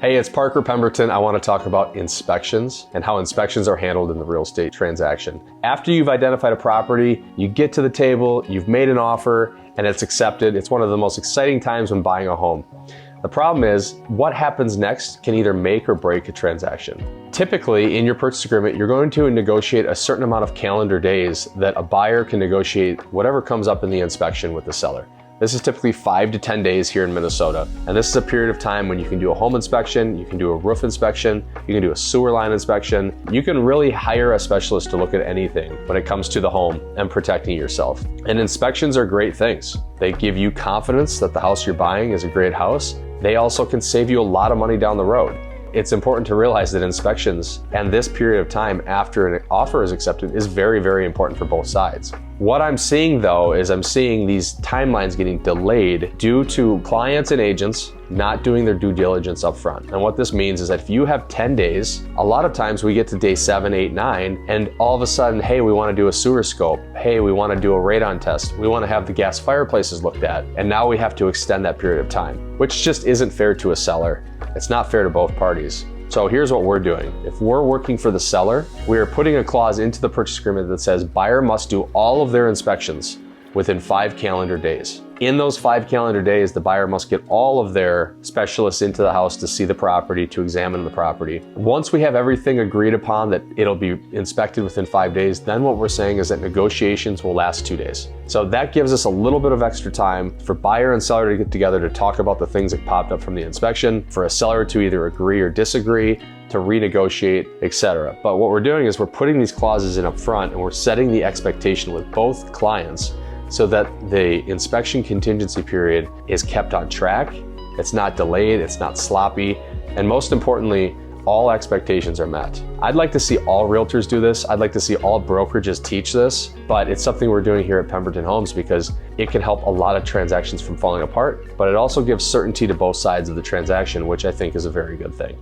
Hey, it's Parker Pemberton. I want to talk about inspections and how inspections are handled in the real estate transaction. After you've identified a property, you get to the table, you've made an offer, and it's accepted. It's one of the most exciting times when buying a home. The problem is, what happens next can either make or break a transaction. Typically, in your purchase agreement, you're going to negotiate a certain amount of calendar days that a buyer can negotiate whatever comes up in the inspection with the seller. This is typically 5 to 10 days here in Minnesota. And this is a period of time when you can do a home inspection, you can do a roof inspection, you can do a sewer line inspection. You can really hire a specialist to look at anything when it comes to the home and protecting yourself. And inspections are great things. They give you confidence that the house you're buying is a great house. They also can save you a lot of money down the road. It's important to realize that inspections and this period of time after an offer is accepted is very, very important for both sides. What I'm seeing though is I'm seeing these timelines getting delayed due to clients and agents not doing their due diligence up front. And what this means is that if you have 10 days, a lot of times we get to day 7, 8, 9, and all of a sudden, hey, we want to do a sewer scope. Hey, we want to do a radon test. We want to have the gas fireplaces looked at. And now we have to extend that period of time, which just isn't fair to a seller. It's not fair to both parties. So here's what we're doing. If we're working for the seller, we are putting a clause into the purchase agreement that says buyer must do all of their inspections within 5 calendar days. In those 5 calendar days, the buyer must get all of their specialists into the house to see the property, to examine the property. Once we have everything agreed upon that it'll be inspected within 5 days, then what we're saying is that negotiations will last 2 days. So that gives us a little bit of extra time for buyer and seller to get together to talk about the things that popped up from the inspection, for a seller to either agree or disagree, to renegotiate, etc. But what we're doing is we're putting these clauses in up front and we're setting the expectation with both clients so that the inspection contingency period is kept on track, it's not delayed, it's not sloppy, and most importantly, all expectations are met. I'd like to see all realtors do this. I'd like to see all brokerages teach this, but it's something we're doing here at Pemberton Homes because it can help a lot of transactions from falling apart, but it also gives certainty to both sides of the transaction, which I think is a very good thing.